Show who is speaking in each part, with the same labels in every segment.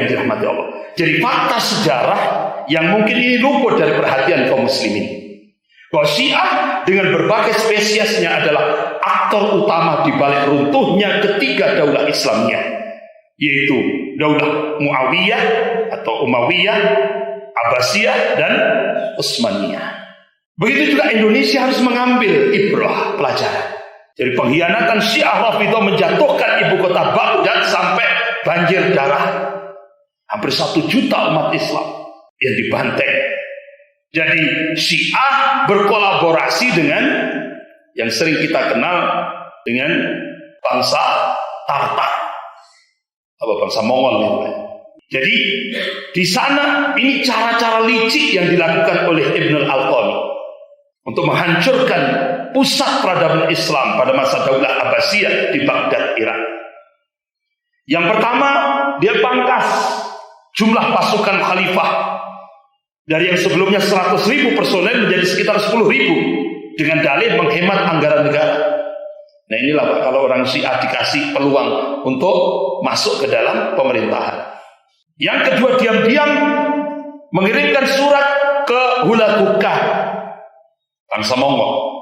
Speaker 1: yang dirahmati Allah. Jadi fakta sejarah yang mungkin ini luput dari perhatian kaum muslimin, bahwa Syiah dengan berbagai spesiesnya adalah aktor utama di balik runtuhnya ketiga daulah Islamnya, yaitu daulah Muawiyah atau Umayyah, Abbasiyah, dan Utsmaniyah. Begitu juga Indonesia harus mengambil ibrah pelajaran. Jadi pengkhianatan Syiah Rafidhah menjatuhkan ibu kota Baghdad sampai banjir darah. Hampir 1 juta umat Islam yang dibantai. Jadi Syiah berkolaborasi dengan yang sering kita kenal dengan bangsa Tartar, bangsa Mongol itu. Jadi di sana ini cara-cara licik yang dilakukan oleh Ibnul Alqami untuk menghancurkan pusat peradaban Islam pada masa Daulah Abbasiyah di Baghdad, Irak. Yang pertama, dia pangkas jumlah pasukan khalifah dari yang sebelumnya 100.000 personel menjadi sekitar 10.000 dengan dalih menghemat anggaran negara. Nah inilah Pak, kalau orang Syiah dikasih peluang untuk masuk ke dalam pemerintahan. Yang kedua, diam-diam mengirimkan surat ke Hulagukan, bangsa Mongol,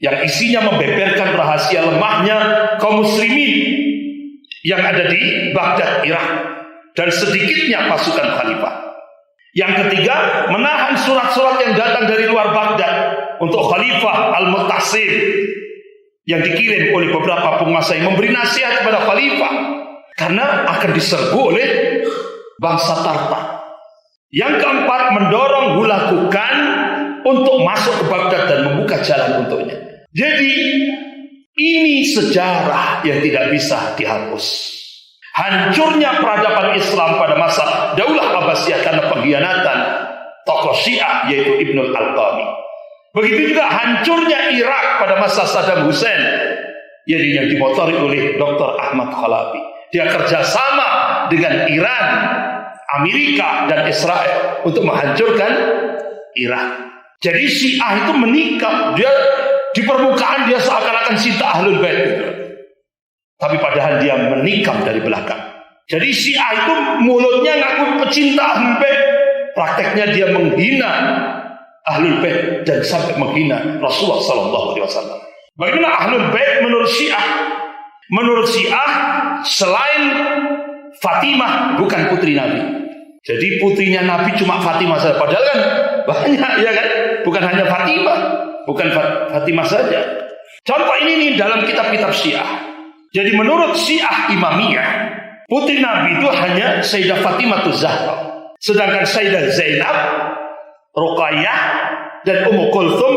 Speaker 1: yang isinya membeberkan rahasia lemahnya kaum muslimin yang ada di Baghdad, Irak, dan sedikitnya pasukan khalifah. Yang ketiga, menahan surat-surat yang datang dari luar Baghdad untuk Khalifah Al-Mu'tasim yang dikirim oleh beberapa penguasa yang memberi nasihat kepada khalifah karena akan diserbu oleh bangsa Tartar. Yang keempat, mendorong Hulagukan untuk masuk ke Baghdad dan membuka jalan untuknya. Jadi ini sejarah yang tidak bisa dihapus. Hancurnya peradaban Islam pada masa Daulah Abbasiyah karena pengkhianatan tokoh Syiah yaitu Ibnul Alqami. Begitu juga hancurnya Irak pada masa Saddam Hussein yang dimotori oleh Dr. Ahmad Khalabi. Dia kerjasama dengan Iran, Amerika, dan Israel untuk menghancurkan Irak. Jadi Syiah itu menikam, dia di permukaan dia seakan-akan cinta Ahlul Bait gitu. Tapi padahal dia menikam dari belakang. Jadi Syiah itu mulutnya ngaku pecinta Ahlul Bait, prakteknya dia menghina Ahlul Bait dan sampai menghina Rasulullah SAW. Bagaimana Ahlul Bait menurut Syiah? Menurut Syiah, selain Fatimah bukan putri Nabi. Jadi putrinya Nabi cuma Fatimah saja. Padahal kan banyak, ya kan? Bukan hanya Fatimah, bukan Fatimah saja. Contoh ini dalam kitab-kitab Syiah. Jadi menurut Syiah Imamiyah, putri Nabi itu hanya Sayyidah Fatimah Zahra. Sedangkan Sayyidah Zainab, Ruqayyah, dan Ummu Kulthum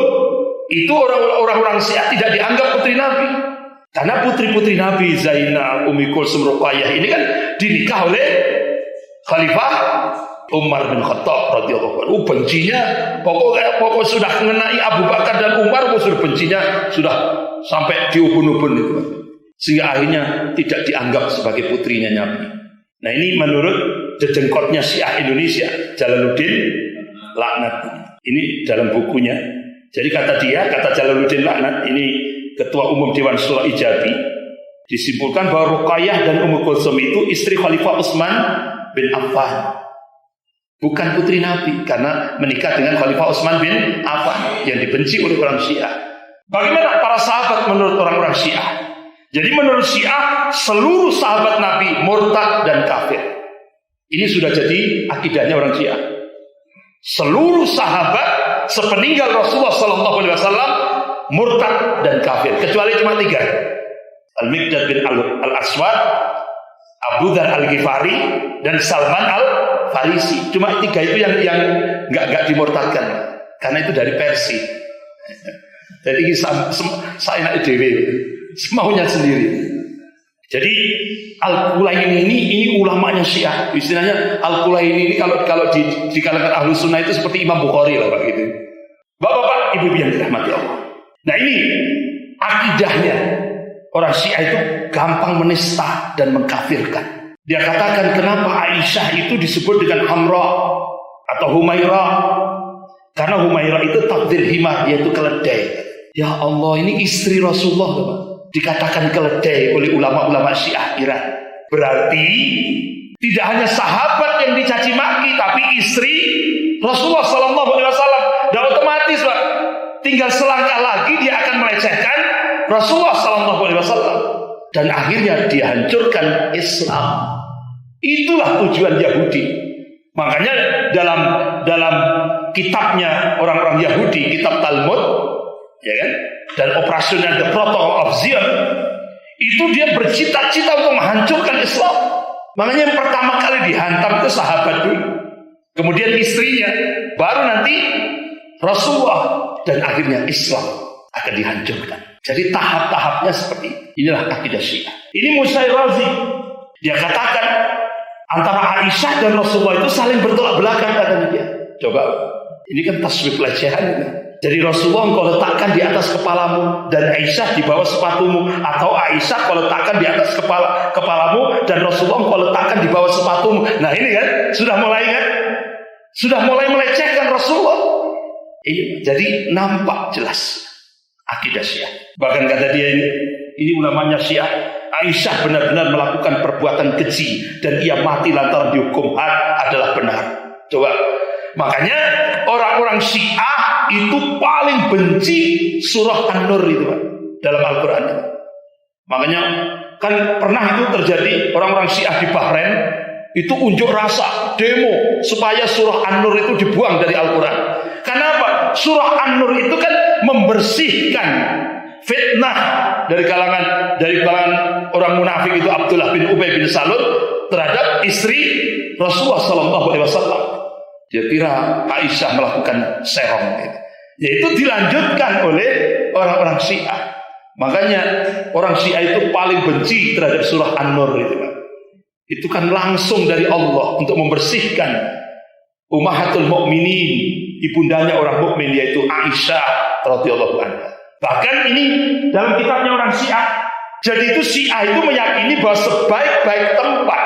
Speaker 1: itu orang-orang Syiah tidak dianggap putri Nabi. Karena putri-putri Nabi Zainab, Ummu Kulthum, Ruqayyah ini kan dinikah oleh Khalifah Umar bin Khattab radhiyallahu anhu. Bencinya pokok sudah mengenai Abu Bakar dan Umar, sudah bencinya sudah sampai di ubun-ubun itu. Sehingga akhirnya tidak dianggap sebagai putrinya Nabi. Nah ini menurut jejengkotnya Syiah Indonesia, Jalaluddin Laknat. Ini dalam bukunya. Jadi kata Jalaluddin Laknat, ini Ketua Umum Dewan Syura Ijabi, disimpulkan bahwa Ruqayyah dan Ummu Kulthum itu istri Khalifah Utsman bin Affan, bukan putri Nabi, karena menikah dengan Khalifah Utsman bin Affan yang dibenci oleh orang Syiah. Bagaimana para sahabat menurut orang-orang Syiah? Jadi menurut Syiah, seluruh sahabat Nabi murtad dan kafir. Ini sudah jadi akidahnya orang Syiah. Seluruh sahabat sepeninggal Rasulullah SAW murtad dan kafir, kecuali cuma 3. Al-Miqdad bin Al-Aswad, Abu Dzar Al-Ghifari, dan Salman Al-Farisi. Cuma 3 itu yang nggak dimurtadkan, karena itu dari Persia. Jadi saya naik dewe, semaunya sendiri. Jadi Al-Kulaini ini ulamanya Syiah. Istilahnya Al-Kulaini ini kalau di kalangan Ahlus Sunnah itu seperti Imam Bukhari lah Pak gitu. Bapak-bapak, ibu-ibu yang dirahmati Allah. Nah ini akidahnya orang Syiah itu gampang menista dan mengkafirkan. Dia katakan kenapa Aisyah itu disebut dengan Hamra atau Humairah? Karena Humairah itu takdir himar, yaitu keledai. Ya Allah, ini istri Rasulullah Bapak. Dikatakan keledai oleh ulama-ulama Syiah Iran. Berarti Tidak hanya sahabat yang dicaci maki, tapi istri Rasulullah Sallallahu Alaihi Wasallam. Dan otomatis Pak, tinggal selangkah lagi dia akan melecehkan Rasulullah Sallallahu Alaihi Wasallam. Dan akhirnya dihancurkan Islam. Itulah tujuan Yahudi. Makanya dalam kitabnya orang-orang Yahudi, kitab Talmud, ya kan, dan operasional The Protocol of Zion, itu dia bercita-cita untuk menghancurkan Islam. Makanya yang pertama kali dihantam itu sahabat dulu, kemudian istrinya, baru nanti Rasulullah, dan akhirnya Islam akan dihancurkan. Jadi tahap-tahapnya seperti inilah akidah Syiah. Ini Musair Razi, dia katakan antara Aisyah dan Rasulullah itu saling bertolak belakang, katanya dia. Coba, ini kan taswif pelecehan. Jadi Rasulullah engkau letakkan di atas kepalamu dan Aisyah di bawah sepatumu, atau Aisyah kau letakkan di atas kepalamu dan Rasulullah engkau letakkan di bawah sepatumu. Nah ini kan sudah mulai melecehkan Rasulullah. Jadi nampak jelas akidah Syiah. Bahkan kata dia ini ulamanya Syiah, Aisyah benar-benar melakukan perbuatan keji dan ia mati lantaran dihukum had adalah benar. Coba, makanya orang-orang Syiah itu paling benci surah An-Nur itu Pak, dalam Al-Quran. Makanya kan pernah itu terjadi, orang-orang Syiah di Bahrain itu unjuk rasa, demo supaya surah An-Nur itu dibuang dari Al-Quran. Kenapa? Surah An-Nur itu kan membersihkan fitnah dari kalangan orang munafik itu, Abdullah bin Ubay bin Salul terhadap istri Rasulullah Sallallahu Alaihi Wasallam. Dia kira Aisyah melakukan serong, yaitu dilanjutkan oleh orang-orang Syiah. Makanya orang Syiah itu paling benci terhadap surah An-Nur itu. Itu kan langsung dari Allah untuk membersihkan Ummahatul Mukminin, ibundanya orang mukmin, yaitu Aisyah radhiyallahu anha. Bahkan ini dalam kitabnya orang Syiah. Jadi itu Syiah itu meyakini bahwa sebaik-baik tempat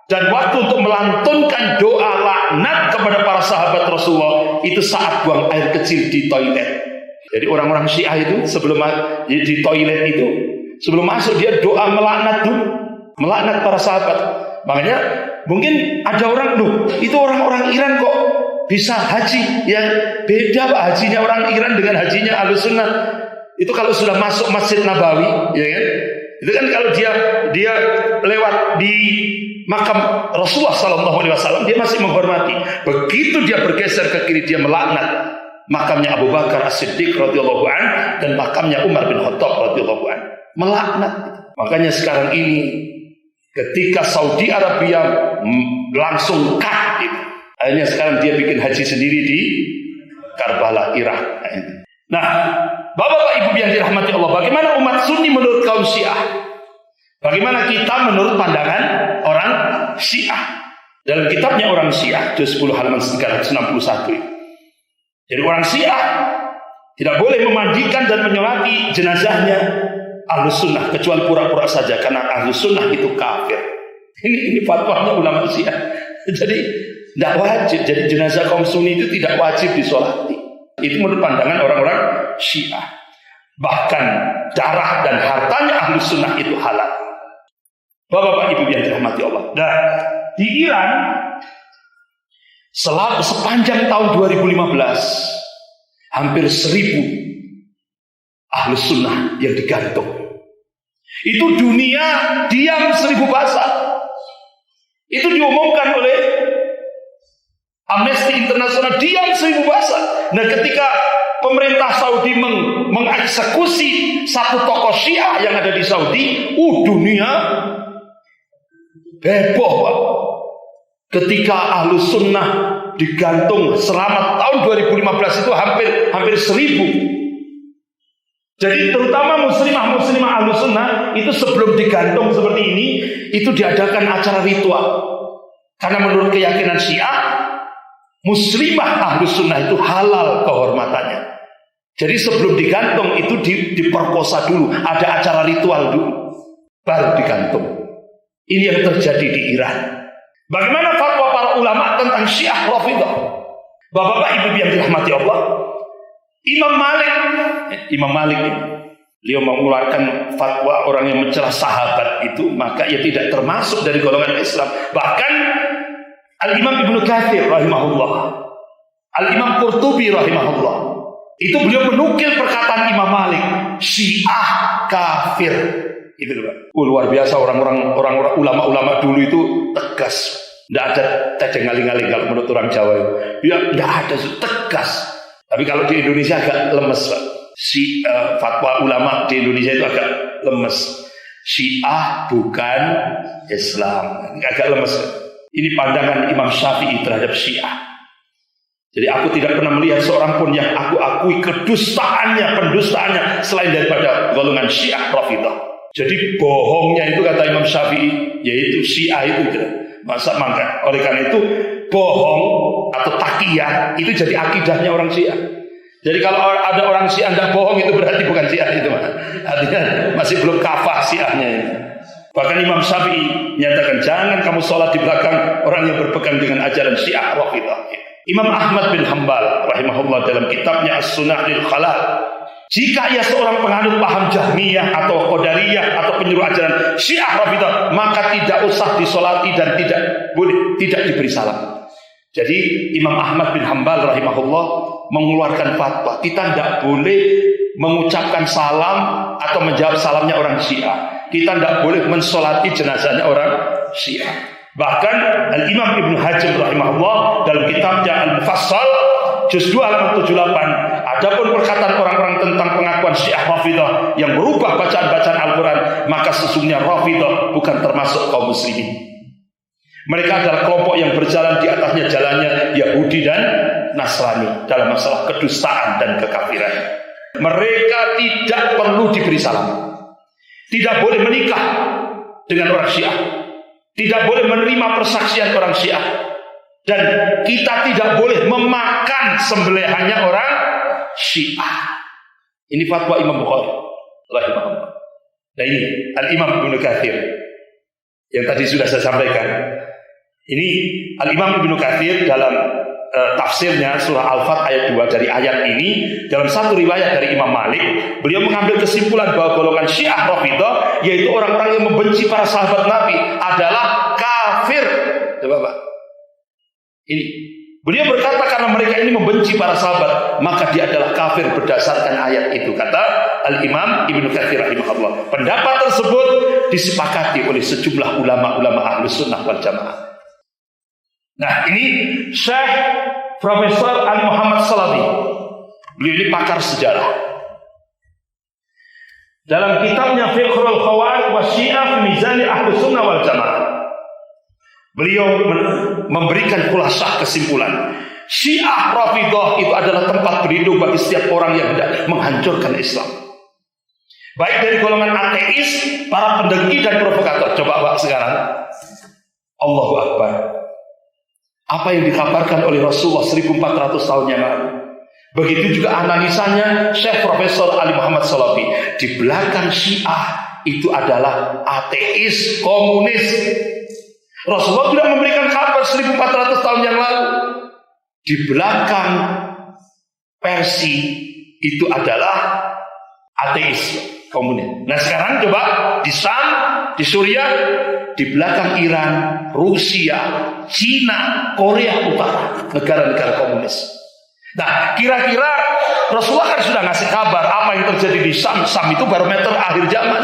Speaker 1: dan waktu untuk melantunkan doa laknat kepada para sahabat Rasulullah itu saat buang air kecil di toilet. Jadi orang-orang Syiah itu sebelum di toilet itu, sebelum masuk dia doa melaknat dulu, melaknat para sahabat. Makanya mungkin ada orang, itu orang-orang Iran kok bisa haji yang beda Pak, hajinya orang Iran dengan hajinya Ahlussunnah. Itu kalau sudah masuk Masjid Nabawi, ya kan? Itu kan kalau dia lewat di makam Rasulullah Sallallahu Alaihi Wasallam, dia masih menghormati. Begitu dia bergeser ke kiri, dia melaknat makamnya Abu Bakar As-Siddiq radhiyallahu an dan makamnya Umar bin Khattab radhiyallahu an. Melaknat. Makanya sekarang ini ketika Saudi Arabia langsung cut, akhirnya sekarang dia bikin haji sendiri di Karbala, Irak. Nah, Bapak-bapak Ibu yang dirahmati Allah, bagaimana umat Sunni menurut kaum Syiah? Bagaimana kita menurut pandangan orang Syiah? Dalam kitabnya orang Syiah, juz 10 halaman 361. Jadi orang Syiah tidak boleh memandikan dan menyolati jenazahnya Ahlussunnah kecuali pura-pura saja, karena Ahlussunnah itu kafir. Ini fatwanya ulama Syiah. Jadi tidak wajib. Jadi jenazah kaum Sunni itu tidak wajib disolati. Itu menurut pandangan orang-orang Syiah. Bahkan darah dan hartanya Ahlussunnah itu halal. Bapak-bapak Ibu yang dirahmati Allah. Nah, di Iran sepanjang tahun 2015 hampir 1.000 Ahlussunnah yang digantung. Itu dunia diam 1.000 bahasa. Itu diumumkan oleh Amnesty International, diam 1.000 bahasa. Nah, ketika pemerintah Saudi mengeksekusi satu tokoh Syiah yang ada di Saudi, dunia heboh Pak. Ketika Ahlussunnah digantung selama tahun 2015 itu hampir 1.000. Jadi terutama muslimah Ahlussunnah itu sebelum digantung seperti ini, itu diadakan acara ritual. Karena menurut keyakinan Syiah, muslimah Ahlussunnah itu halal kehormatannya. Jadi sebelum digantung itu diperkosa dulu, ada acara ritual dulu, baru digantung. Ini yang terjadi di Iran. Bagaimana fatwa para ulama tentang Syiah Rafidhah? Bapak-bapak Ibu yang dirahmati Allah, Imam Malik beliau mengeluarkan fatwa orang yang mencela sahabat itu, maka ia tidak termasuk dari golongan Islam. Bahkan Al-Imam Ibnu Katsir rahimahullah, Al-Imam Qurtubi rahimahullah, itu beliau menukil perkataan Imam Malik, Syiah kafir. Itu loh, Pak. Luar biasa orang-orang ulama-ulama dulu itu tegas. Tidak ada tedeng-aling-aling kalau menurut orang Jawa itu. Ya, tidak ada, tegas. Tapi kalau di Indonesia agak lemes, Pak. Fatwa ulama di Indonesia itu agak lemes. Syiah bukan Islam, agak lemes. Ini pandangan Imam Syafi'i terhadap Syiah. Jadi aku tidak pernah melihat seorang pun yang aku akui pendustaannya selain daripada golongan Syiah Rafidhah. Jadi bohongnya itu kata Imam Syafi'i, yaitu Syiah itu maka oleh karena itu bohong atau taqiyah itu jadi akidahnya orang Syiah. Jadi kalau ada orang Syiah tidak bohong itu berarti bukan Syiah itu, artinya masih belum kafah Syiahnya itu. Bahkan Imam Syafi'i nyatakan jangan kamu sholat di belakang orang yang berpegang dengan ajaran Syiah Rafidhah. Imam Ahmad bin Hanbal rahimahullah dalam kitabnya As-Sunnah lil Khalal, jika ia seorang penganut paham Jahmiyah atau Qadariyah atau penyuruh ajaran Syiah Rafidhah, maka tidak usah disolati dan tidak diberi salam. Jadi Imam Ahmad bin Hanbal rahimahullah mengeluarkan fatwa kita tidak boleh mengucapkan salam atau menjawab salamnya orang Syiah. Kita tidak boleh mensolati jenazahnya orang Syiah. Bahkan Al-Imam Ibnu Hajar rahimahullah dalam kitabnya Al-Mufassal juz 2 halaman 78, adapun perkataan orang-orang tentang pengakuan Syiah Rafidhah yang merubah bacaan-bacaan Al-Quran, maka sesungguhnya Rafidhah bukan termasuk kaum muslimin. Mereka adalah kelompok yang berjalan di atasnya jalannya Yahudi dan Nasrani dalam masalah kedustaan dan kekafiran. Mereka tidak perlu diberi salam, tidak boleh menikah dengan orang Syiah, tidak boleh menerima persaksian orang Syiah, dan kita tidak boleh memakan sembelihannya orang Syiah. Ini fatwa Imam Bukhari rahimahullah. Nah ini Al-Imam Ibnu Katsir yang tadi sudah saya sampaikan. Ini Al-Imam Ibnu Katsir dalam tafsirnya surah Al-Fath ayat 2, dari ayat ini dalam satu riwayat dari Imam Malik, beliau mengambil kesimpulan bahwa golongan Syiah Rafidhah, yaitu orang-orang yang membenci para sahabat Nabi, adalah kafir. Coba Pak, ini beliau berkata karena mereka ini membenci para sahabat, maka dia adalah kafir berdasarkan ayat itu, kata Al-Imam Ibnu Katsir rahimahullah. Pendapat tersebut disepakati oleh sejumlah ulama-ulama Ahlus Sunnah wal Jamaah. Nah ini Syekh Profesor Ali Muhammad Salafi, beliau ini pakar sejarah. Dalam kitabnya Fiqhul Khawarij wa Syiah fi Mizan Ahlus Sunnah wal Jamaah, beliau memberikan khulasah kesimpulan, Syiah Rafidhah itu adalah tempat berlindung bagi setiap orang yang hendak menghancurkan Islam, baik dari golongan ateis, para pendengki dan provokator. Coba Pak sekarang, Allahu Akbar, apa yang dikabarkan oleh Rasulullah 1400 tahun yang lalu. Begitu juga analisanya Syekh Profesor Ali Muhammad Salafi. Di belakang Syiah itu adalah ateis, komunis. Rasulullah tidak memberikan kabar 1400 tahun yang lalu. Di belakang Persia itu adalah ateis, komunis. Nah sekarang coba di Sam, di Suriah, di belakang Iran, Rusia, Cina, Korea Utara, negara-negara komunis. Nah, kira-kira Rasulullah kan sudah ngasih kabar apa yang terjadi di Sam. Sam itu barometer akhir zaman,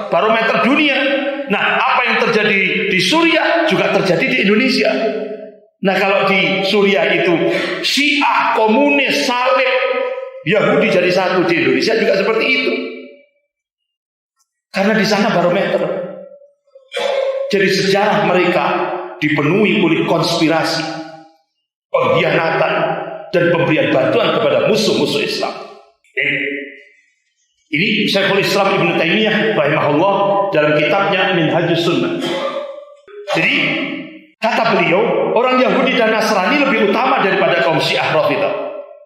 Speaker 1: barometer dunia. Nah, apa yang terjadi di Suriah juga terjadi di Indonesia. Nah, kalau di Suriah itu Syiah, komunis, Saleh, Yahudi jadi satu, di Indonesia juga seperti itu. Karena di sana barometer. Jadi sejarah mereka dipenuhi oleh konspirasi, pengkhianatan, dan pemberian bantuan kepada musuh-musuh Islam. Ini Syekhul Islam Ibnu Taimiyah rahimahullah dalam kitabnya Minhajus Sunnah. Jadi kata beliau, orang Yahudi dan Nasrani lebih utama daripada kaum Syiah Rafidhah.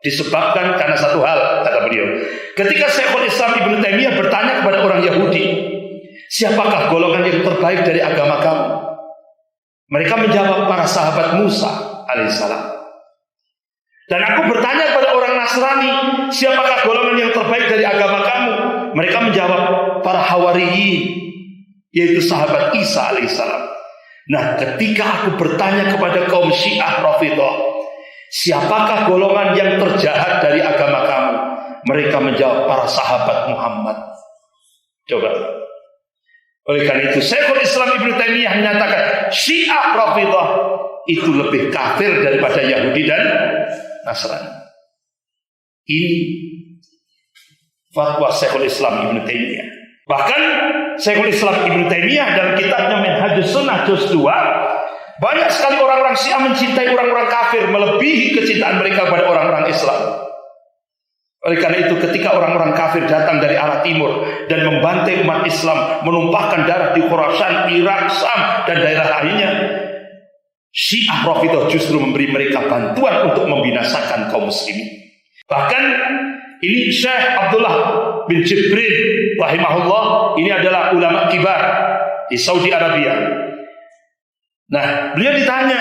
Speaker 1: Disebabkan karena satu hal, kata beliau. Ketika Syekhul Islam Ibnu Taimiyah bertanya kepada orang Yahudi, siapakah golongan yang terbaik dari agama kamu? Mereka menjawab, para sahabat Musa alaihissalam. Dan aku bertanya kepada orang Nasrani, siapakah golongan yang terbaik dari agama kamu? Mereka menjawab, para Hawariyin, yaitu sahabat Isa alaihissalam. Nah, ketika aku bertanya kepada kaum Syiah Rafidhah, siapakah golongan yang terjahat dari agama kamu? Mereka menjawab, para sahabat Muhammad. Coba. Oleh karena itu, Syekhul Islam Ibnu Taimiyah menyatakan Syiah Rafidhah itu lebih kafir daripada Yahudi dan Nasrani. Ini fatwa Syekhul Islam Ibnu Taimiyah. Bahkan Syekhul Islam Ibnu Taimiyah dalam kitabnya Minhajus Sunnah juz 2, banyak sekali orang-orang Syiah mencintai orang-orang kafir melebihi kecintaan mereka kepada orang-orang Islam. Oleh karena itu, ketika orang-orang kafir datang dari arah timur dan membantai umat Islam, menumpahkan darah di Khurasan, Irak, Sam, dan daerah lainnya, Syiah Rafidhah justru memberi mereka bantuan untuk membinasakan kaum muslimin. Bahkan ini Syekh Abdullah bin Jibril rahimahullah, ini adalah ulama kibar di Saudi Arabia. Nah, beliau ditanya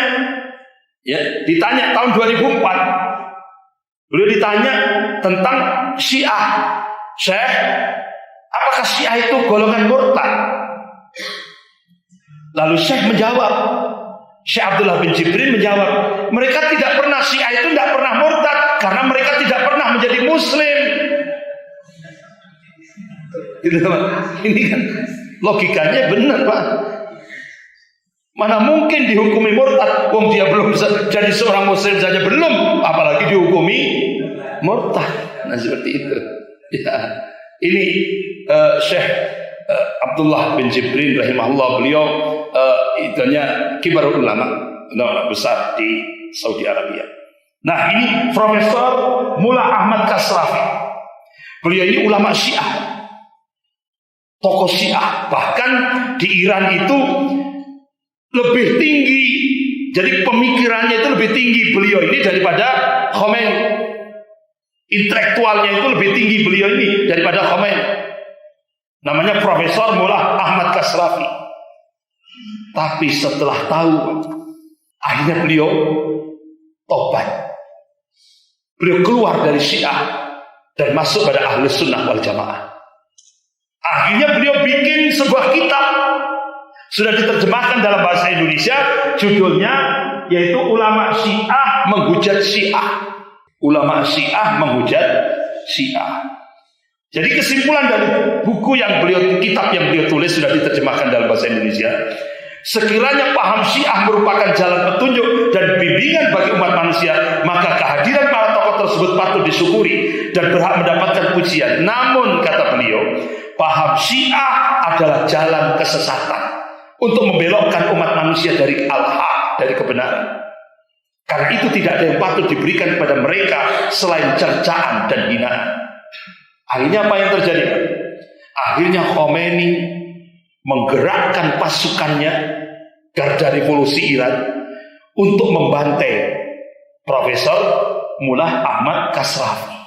Speaker 1: tahun 2004. Beliau ditanya tentang Syiah. Syekh, apakah Syiah itu golongan murtad? Lalu Syekh menjawab, Syekh Abdullah bin Jibril menjawab, mereka tidak pernah, Syiah itu tidak pernah murtad karena mereka tidak pernah menjadi muslim. Gitu, Pak. Ini kan logikanya benar, Pak. Mana mungkin dihukumi murtad, wong dia belum jadi seorang muslim saja belum, apalagi dihukumi murtad. Nah, seperti itu. Ya. Ini Syekh Abdullah bin Jibril rahimahullah, beliau itunya kibarul ulama besar di Saudi Arabia. Nah, ini Profesor Mullah Ahmad Kasrafi. Beliau ini ulama Syiah, tokoh Syiah. Bahkan di Iran itu lebih tinggi, jadi pemikirannya itu lebih tinggi beliau ini daripada Khomeini. Intelektualnya itu lebih tinggi beliau ini daripada Khomeini. Namanya Profesor Mullah Ahmad Kasrafi. Tapi setelah tahu, akhirnya beliau tobat. Beliau keluar dari Syiah dan masuk pada Ahlus Sunnah wal Jamaah. Akhirnya beliau bikin sebuah kitab, sudah diterjemahkan dalam bahasa Indonesia, judulnya yaitu Ulama Syiah Menghujat Syiah. Ulama Syiah Menghujat Syiah. Jadi kesimpulan dari buku kitab yang beliau tulis sudah diterjemahkan dalam bahasa Indonesia. Sekiranya paham Syiah merupakan jalan petunjuk dan bimbingan bagi umat manusia, maka kehadiran para tokoh tersebut patut disyukuri dan berhak mendapatkan pujian. Namun, kata beliau, paham Syiah adalah jalan kesesatan untuk membelokkan umat manusia dari al-haq, dari kebenaran. Karena itu tidak ada yang patut diberikan kepada mereka selain cercaan dan hinaan. Akhirnya apa yang terjadi? Akhirnya Khomeini menggerakkan pasukannya, Garda Revolusi Iran, untuk membantai Profesor Mullah Ahmad Kasrafi.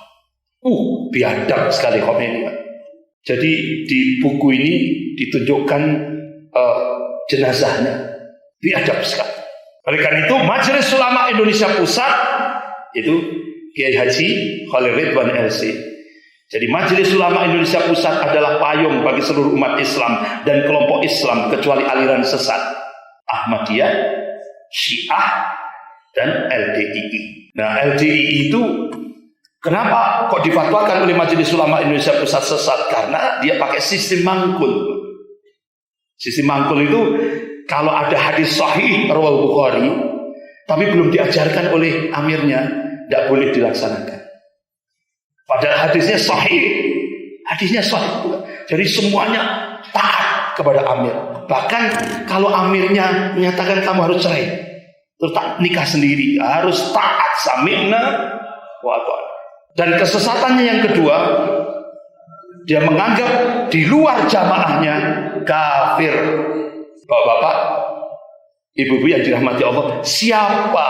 Speaker 1: Biadab sekali Khomeini. Jadi di buku ini ditunjukkan jenazahnya, biadab sekali. Oleh karena itu, Majelis Ulama Indonesia Pusat itu Kiai Haji Khalil Ridwan LC. Jadi Majelis Ulama Indonesia Pusat adalah payung bagi seluruh umat Islam dan kelompok Islam kecuali aliran sesat, Ahmadiyah, Syiah, dan LDII. Nah, LDII itu kenapa kok difatwakan oleh Majelis Ulama Indonesia Pusat sesat? Karena dia pakai sistem mangkul. Sistem mangkul itu kalau ada hadis sahih riwayat Bukhari tapi belum diajarkan oleh amirnya, tidak boleh dilaksanakan. Padahal hadisnya sahih. Jadi semuanya taat kepada amir. Bahkan kalau amirnya menyatakan kamu harus cerai, terus nikah sendiri, harus taat, sami'na wa ata'na. Dan kesesatannya yang kedua, dia menganggap di luar jamaahnya kafir. Bapak-bapak, ibu-ibu yang dirahmati Allah, siapa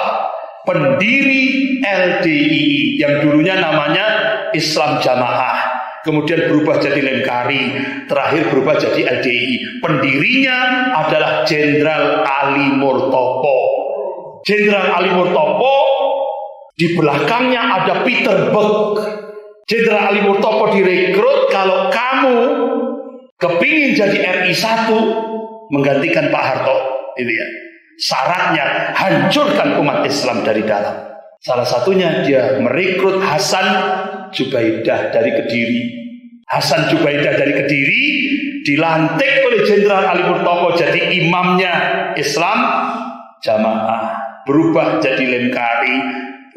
Speaker 1: pendiri LDII yang dulunya namanya Islam Jamaah, kemudian berubah jadi Lemkari, terakhir berubah jadi LDII? Pendirinya adalah Jenderal Ali Murtopo. Jenderal Ali Murtopo Di belakangnya ada Peter Berg. Jenderal Ali Murtopo direkrut, kalau kamu kepingin jadi RI 1 menggantikan Pak Harto, ini ya. Syaratnya hancurkan umat Islam dari dalam. Salah satunya dia merekrut Hasan Jubaidah dari Kediri. Hasan Jubaidah dari Kediri dilantik oleh Jenderal Ali Murtopo jadi imamnya Islam Jamaah, berubah jadi Lemkari,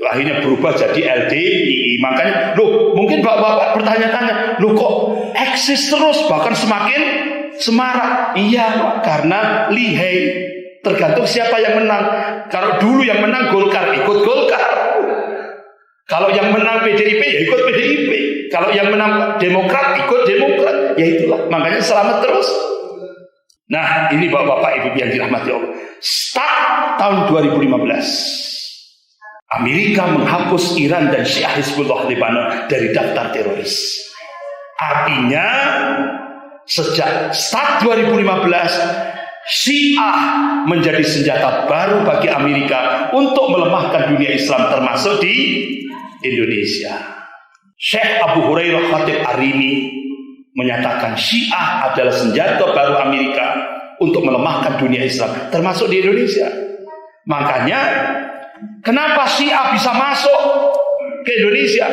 Speaker 1: akhirnya berubah jadi LDII. Makanya, mungkin bapak-bapak bertanya-tanya, kok eksis terus bahkan semakin semarak? Iya, karena lihai. Tergantung siapa yang menang. Kalau dulu yang menang Golkar, ikut Golkar. Kalau yang menang PDIP, ya ikut PDIP. Kalau yang menang Demokrat, ikut Demokrat. Ya itulah, makanya selamat terus. Nah, ini bapak-bapak ibu yang dirahmati Allah. Start tahun 2015, Amerika menghapus Iran dan Syiah Hizbullah Lebanon dari daftar teroris. Artinya sejak start 2015, Syiah menjadi senjata baru bagi Amerika untuk melemahkan dunia Islam, termasuk di Indonesia. Syekh Abu Hurairah Khatib Arini menyatakan Syiah adalah senjata baru Amerika untuk melemahkan dunia Islam, termasuk di Indonesia. Makanya kenapa Syiah bisa masuk ke Indonesia?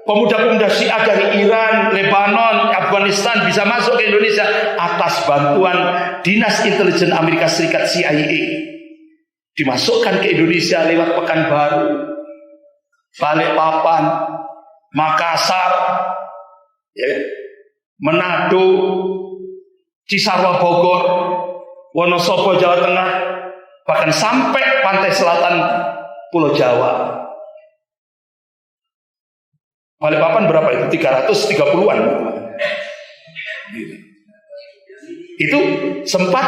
Speaker 1: Pemuda-pemuda Syiah dari Iran, Lebanon, Afghanistan bisa masuk ke Indonesia atas bantuan Dinas Intelijen Amerika Serikat CIA. Dimasukkan ke Indonesia lewat Pekanbaru, Balikpapan, Makassar, Manado, Cisarua Bogor, Wonosobo Jawa Tengah, bahkan sampai pantai selatan Pulau Jawa. Balikpapan berapa itu? 330-an. Itu sempat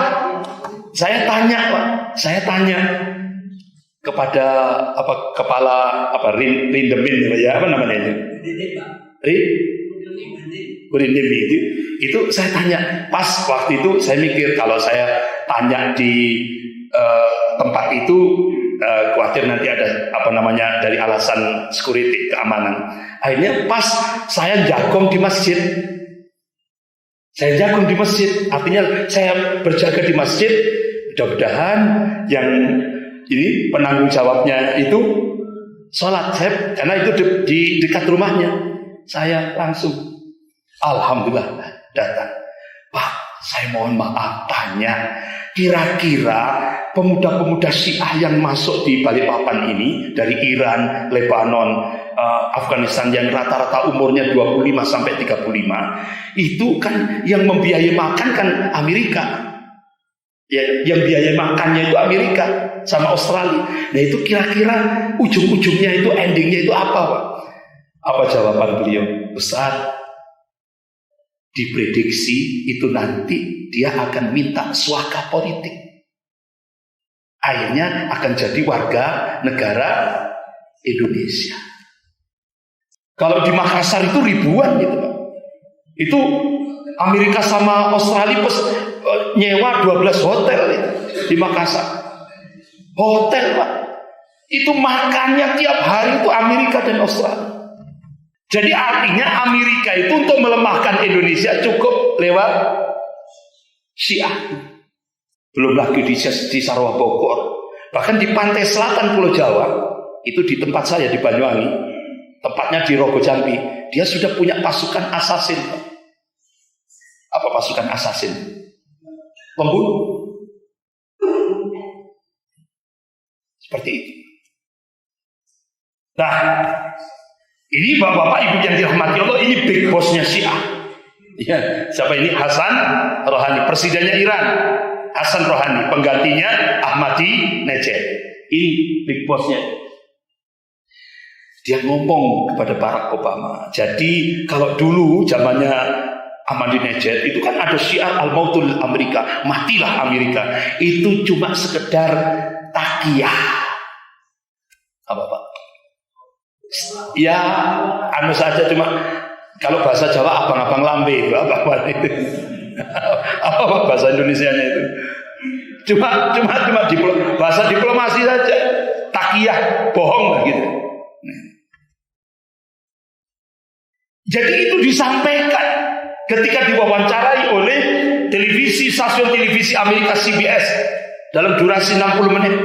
Speaker 1: saya tanya, Pak. Saya tanya kepada kepala Rindemin ya, apa namanya itu? Rindemin itu saya tanya. Pas waktu itu saya mikir kalau saya tanya di tempat itu khawatir nanti ada dari alasan security, keamanan. Akhirnya pas saya jagong di masjid. Artinya saya berjaga di masjid. Mudah-mudahan yang ini penanggung jawabnya itu sholat, karena itu di dekat rumahnya. Saya langsung, alhamdulillah datang. Pak, saya mohon maaf tanya, kira-kira pemuda-pemuda Syiah yang masuk di Balikpapan ini dari Iran, Lebanon, Afghanistan yang rata-rata umurnya 25 sampai 35, itu kan yang membiayai makan kan Amerika. Ya, yang biaya makannya itu Amerika sama Australia. Nah, itu kira-kira ujung-ujungnya itu, endingnya itu apa, Pak? Apa jawaban beliau? Ustaz, diprediksi itu nanti dia akan minta suaka politik. Akhirnya akan jadi warga negara Indonesia. Kalau di Makassar itu ribuan gitu, Pak. Itu Amerika sama Australia nyewa 12 hotel itu di Makassar. Hotel, Pak. Itu makannya tiap hari itu Amerika dan Australia. Jadi artinya Amerika itu untuk melemahkan Indonesia cukup lewat Syiah. Belum lagi di Sarwa Bogor. Bahkan di pantai selatan Pulau Jawa, itu di tempat saya di Banyuwangi, tempatnya di Rogo Jambi, dia sudah punya pasukan asasin. Apa pasukan asasin? Pembunuh. Seperti itu. Nah, ini bapak-bapak ibu yang dirahmati Allah, ini big bossnya Syiah. Ya, siapa ini? Hasan Rohani, presidennya Iran. Hasan Rohani, penggantinya Ahmadinejad. Ini big bossnya. Dia ngomong kepada Barack Obama. Jadi kalau dulu zamannya Ahmadinejad itu kan ada syiar al-mautul Amerika, matilah Amerika. Itu cuma sekedar takiyah. Apa, Pak? Ya, anu saja, cuma kalau bahasa Jawa abang-abang lambe itu apa itu. Apa bahasa Indonesianya itu? Cuma bahasa diplomasi saja. Takiyah, bohong lah gitu. Jadi itu disampaikan ketika diwawancarai oleh stasiun televisi Amerika CBS dalam durasi 60 menit.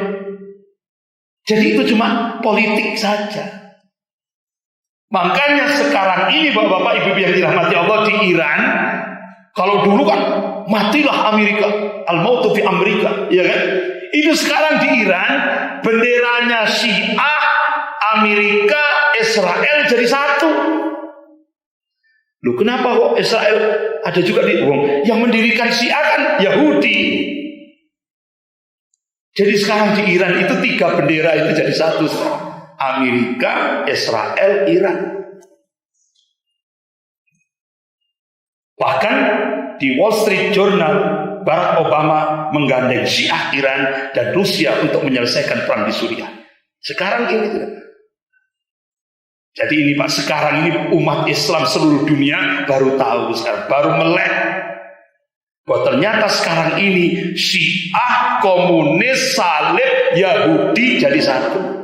Speaker 1: Jadi itu cuma politik saja. Makanya sekarang ini bapak-bapak ibu yang dirahmati Allah di Iran, kalau dulu kan matilah Amerika, al-mautu fi Amerika, ya kan? Itu sekarang di Iran benderanya Syiah, Amerika, Israel jadi satu. Loh, kenapa kok Israel ada juga di yang mendirikan Syiah kan Yahudi. Jadi sekarang di Iran itu 3 bendera itu jadi satu. Amerika, Israel, Iran. Bahkan di Wall Street Journal, Barack Obama menggandeng Syiah Iran dan Rusia untuk menyelesaikan perang di Suriah. Sekarang ini jadi ini Pak, sekarang ini umat Islam seluruh dunia baru tahu sekarang, baru melek bahwa ternyata sekarang ini Syiah, komunis, Salib, Yahudi jadi satu.